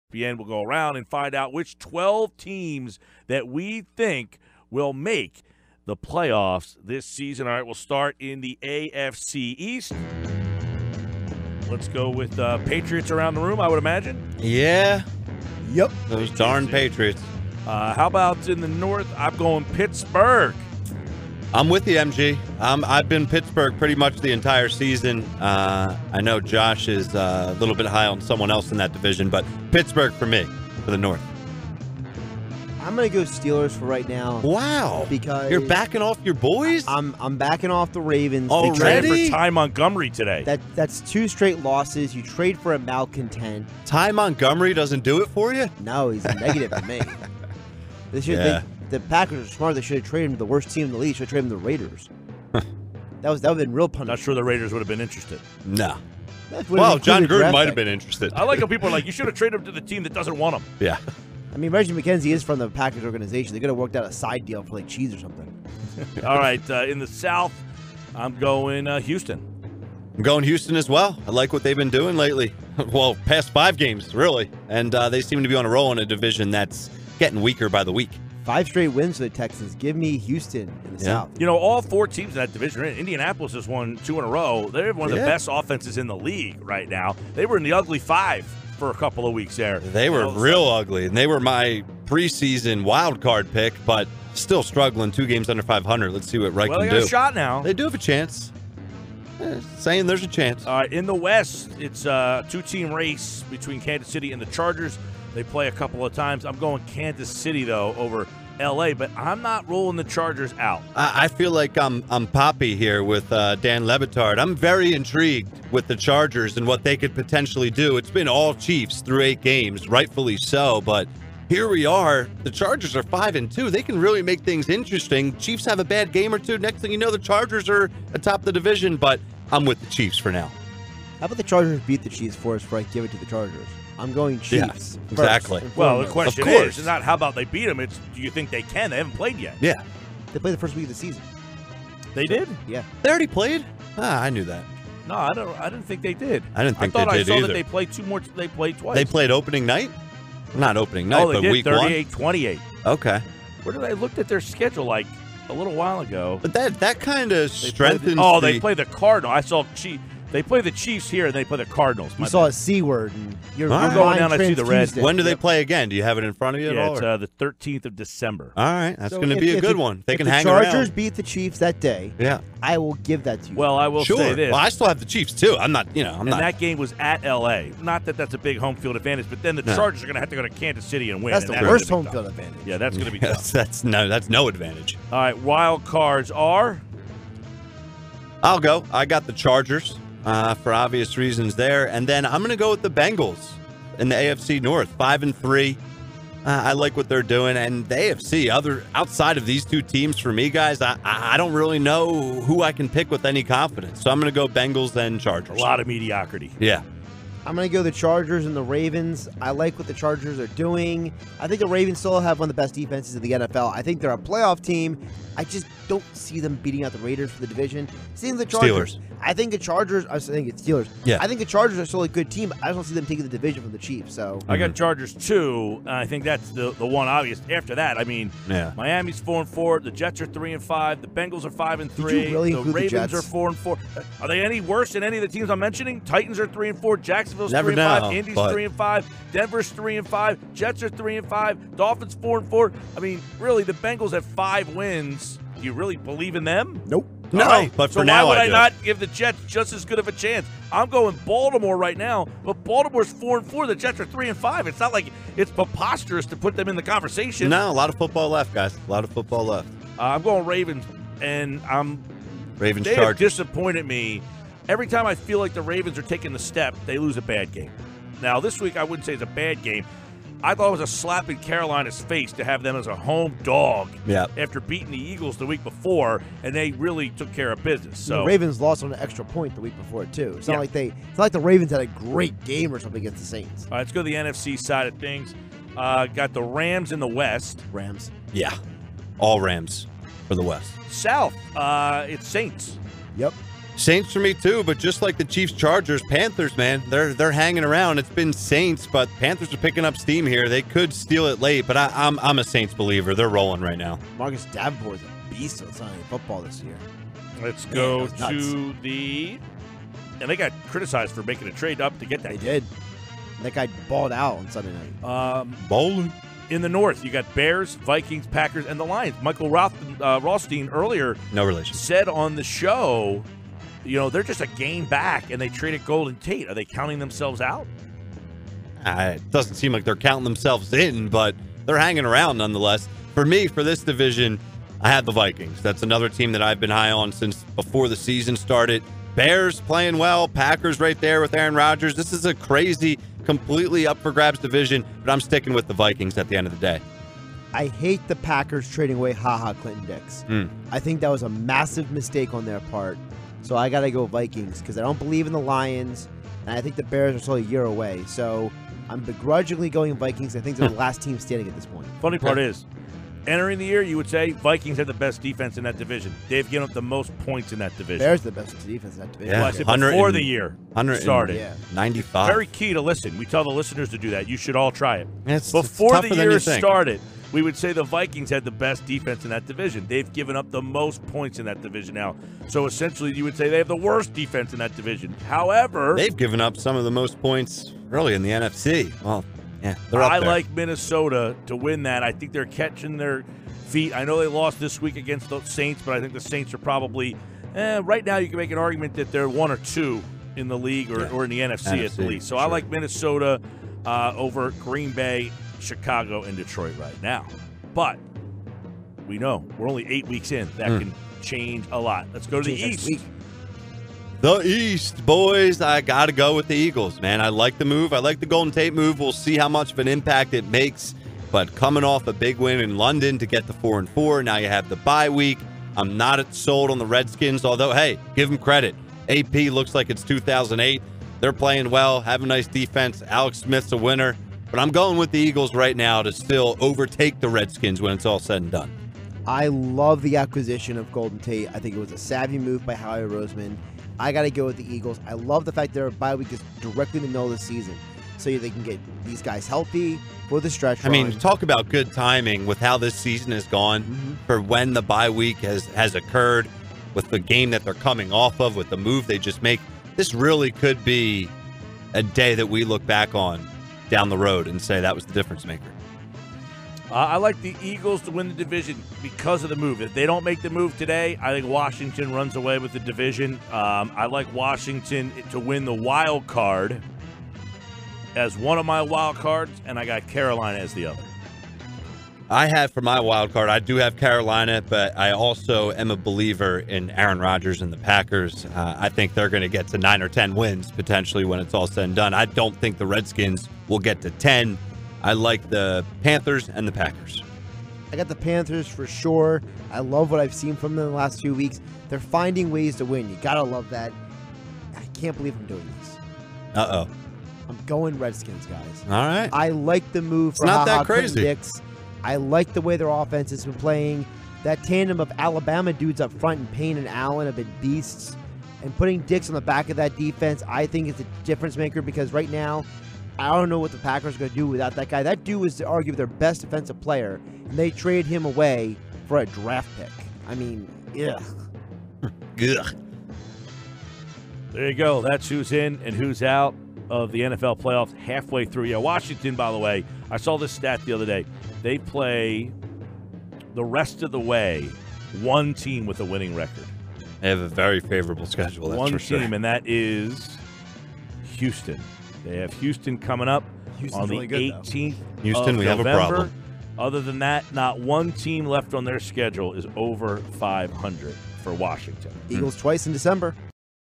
ESPN will go around and find out which 12 teams that we think will make the playoffs this season. All right, we'll start in the AFC East. Let's go with Patriots around the room, I would imagine. Yeah. Yep. Those darn Patriots. How about in the North? I'm going Pittsburgh. I'm with you, MG. I've been Pittsburgh pretty much the entire season. I know Josh is a little bit high on someone else in that division, but Pittsburgh for me, for the North. I'm going to go Steelers for right now. Wow. Because you're backing off your boys? I'm backing off the Ravens. Already? They traded for Ty Montgomery today. That's 2 straight losses. You trade for a malcontent. Ty Montgomery doesn't do it for you? No, he's a negative to me. The Packers are smart. They should have traded him to the worst team in the league. Should have traded him to the Raiders. that would have been real punishment. Not sure the Raiders would have been interested. No. Well, John Gruden might have been interested. I like how people are like, you should have traded him to the team that doesn't want him. Yeah. I mean, Reggie McKenzie is from the Packers organization. They could have worked out a side deal for like cheese or something. All right, in the South, I'm going Houston. I'm going Houston as well. I like what they've been doing lately. Well, past 5 games, really. And they seem to be on a roll in a division that's getting weaker by the week. 5 straight wins for the Texans. Give me Houston in the South. You know, all 4 teams in that division, Indianapolis has won 2 in a row. They're one of the best offenses in the league right now. They were in the ugly 5 for a couple of weeks there. They were real ugly, and they were my preseason wild card pick, but still struggling. 2 games under 500. Let's see what Wright can do. Well, they got a shot now. They do have a chance. Saying there's a chance. All right, in the West, it's a 2-team race between Kansas City and the Chargers. They play a couple of times. I'm going Kansas City, though, over L.A., but I'm not rolling the Chargers out. I feel like I'm Poppy here with Dan Le Batard. I'm very intrigued with the Chargers and what they could potentially do. It's been all Chiefs through 8 games, rightfully so, but here we are. The Chargers are 5-2. They can really make things interesting. Chiefs have a bad game or two. Next thing you know, the Chargers are atop the division, but I'm with the Chiefs for now. How about the Chargers beat the Chiefs for us before I give it to the Chargers? I'm going Chiefs. Yeah, exactly. Well, the question is not how about they beat them. It's do you think they can? They haven't played yet. Yeah. They played the first week of the season. They did? Yeah. They already played? I knew that. No, I didn't think they did. I didn't think they did either. I thought I saw that either. they played 2 more. They played twice. They played opening night? Not opening night, but week 1? 38-28. Okay. Where did I looked at their schedule like a little while ago? But that kind of strengthens they play the Cardinals. I saw they play the Chiefs here, and they play the Cardinals. You saw a C word, and you're going down. I see the red. When do they play again? Do you have it in front of you at all? It's the 13th of December. All right, that's going to be a good one. They can hang around. If the Chargers around. beat the Chiefs that day, I will give that to you. Well, I will say this. Well, I still have the Chiefs too. I'm not. That game was at L.A. Not that that's a big home field advantage, but then the Chargers are going to have to go to Kansas City and win. That's the worst home field advantage. Yeah, that's going to be tough. That's no advantage. All right, wild cards are. I'll go. I got the Chargers. For obvious reasons there. And then I'm going to go with the Bengals in the AFC North, 5-3. I like what they're doing. And the AFC, outside of these 2 teams, for me, guys, I don't really know who I can pick with any confidence. So I'm going to go Bengals and Chargers. A lot of mediocrity. Yeah. I'm going to go the Chargers and the Ravens. I like what the Chargers are doing. I think the Ravens still have one of the best defenses in the NFL. I think they're a playoff team. I just don't see them beating out the Raiders for the division. Seeing the Chargers. Steelers. I think the Chargers. I think it's Steelers. Yeah. I think the Chargers are still a good team. I just don't see them taking the division from the Chiefs. So I got Chargers 2. I think that's the one obvious. After that, I mean, Miami's 4-4. The Jets are 3-5. The Bengals are 5-3. Really the Ravens are 4-4. Are they any worse than any of the teams I'm mentioning? Titans are 3-4. Jacksonville's 3-5. Indy's 3-5. Denver's 3-5. Jets are 3-5. Dolphins 4-4. I mean, really, the Bengals have 5 wins. Do you really believe in them? Nope. No, right. but so for now, why would I do. not give the Jets just as good of a chance? I'm going Baltimore right now, but Baltimore's 4-4. The Jets are 3-5. It's not like it's preposterous to put them in the conversation. No, a lot of football left, guys. A lot of football left. I'm going Ravens, and they have disappointed me. Every time I feel like the Ravens are taking the step, they lose a bad game. Now, this week I wouldn't say it's a bad game. I thought it was a slap in Carolina's face to have them as a home dog after beating the Eagles the week before, and they really took care of business. So the Ravens lost on an extra point the week before too. It's not like it's not like the Ravens had a great game or something against the Saints. All right, let's go to the NFC side of things. Got the Rams in the West. Rams. Yeah, all Rams for the West. South, it's Saints. Yep. Saints for me too, but just like the Chiefs, Chargers, Panthers, man, they're hanging around. It's been Saints, but Panthers are picking up steam here. They could steal it late, but I'm a Saints believer. They're rolling right now. Marcus Davenport's a beast of Sunday football this year. Let's go to the... And they got criticized for making a trade up to get that. They did. That guy balled out on Sunday night. Bowling. In the North, you got Bears, Vikings, Packers, and the Lions. Michael Rothstein earlier no relation. Said on the show, they're just a game back, and they traded Golden Tate. Are they counting themselves out? It doesn't seem like they're counting themselves in, but they're hanging around nonetheless. For me, for this division, I had the Vikings. That's another team that I've been high on since before the season started. Bears playing well. Packers right there with Aaron Rodgers. This is a crazy, completely up for grabs division, but I'm sticking with the Vikings at the end of the day. I hate the Packers trading away Clinton Dix. I think that was a massive mistake on their part. So I got to go Vikings because I don't believe in the Lions, and I think the Bears are still a year away. So I'm begrudgingly going Vikings. I think they're the last team standing at this point. Funny part is, entering the year, you would say Vikings had the best defense in that division. They've given up the most points in that division. Bears the best defense in that division. Yeah, well, I said before the year started. Yeah. 95. Very key to listen. We tell the listeners to do that. You should all try it. Before the year started, we would say the Vikings had the best defense in that division. They've given up the most points in that division now. So essentially, you would say they have the worst defense in that division. However, they've given up some of the most points really in the NFC. Well, yeah, they're up there. I like Minnesota to win that. I think they're catching their feet. I know they lost this week against the Saints, but I think the Saints are probably right now you can make an argument that they're 1 or 2 in the league or in the NFC at least. So sure. I like Minnesota over Green Bay, Chicago, and Detroit right now. But we know we're only 8 weeks in. That can change a lot. Let's go to the East. The East, boys. I got to go with the Eagles, man. I like the move. I like the Golden Tate move. We'll see how much of an impact it makes. But coming off a big win in London to get to 4-4, now you have the bye week. I'm not sold on the Redskins, although, hey, give them credit. AP looks like it's 2008. They're playing well, have a nice defense. Alex Smith's a winner. But I'm going with the Eagles right now to still overtake the Redskins when it's all said and done. I love the acquisition of Golden Tate. I think it was a savvy move by Howie Roseman. I got to go with the Eagles. I love the fact their bye week is directly in the middle of the season, so they can get these guys healthy for the stretch run. I mean, talk about good timing with how this season has gone for when the bye week has occurred, with the game that they're coming off of, with the move they just make. This really could be a day that we look back on down the road and say that was the difference maker. I like the Eagles to win the division because of the move. If they don't make the move today, I think Washington runs away with the division. I like Washington to win the wild card as one of my wild cards, and I got Carolina as the other. I have for my wild card, I do have Carolina, but I also am a believer in Aaron Rodgers and the Packers. I think they're going to get to 9 or 10 wins potentially when it's all said and done. I don't think the Redskins will get to 10. I like the Panthers and the Packers. I got the Panthers for sure. I love what I've seen from them in the last few weeks. They're finding ways to win. You got to love that. I can't believe I'm doing this. Uh-oh. I'm going Redskins, guys. All right. I like the move for not that crazy. Dix. I like the way their offense has been playing. That tandem of Alabama dudes up front, and Payne and Allen have been beasts. And putting Dix on the back of that defense, I think is a difference maker because right now, I don't know what the Packers are going to do without that guy. That dude was arguably their best defensive player, and they traded him away for a draft pick. I mean, ugh. Ugh. There you go. That's who's in and who's out of the NFL playoffs halfway through. Yeah, Washington, by the way, I saw this stat the other day. They play the rest of the way one team with a winning record. They have a very favorable schedule, that's one for sure. Team, and that is Houston. They have Houston coming up on the 18th Houston, we have November. a problem. Other than that, not one team left on their schedule is over 500 for Washington. Eagles twice in December.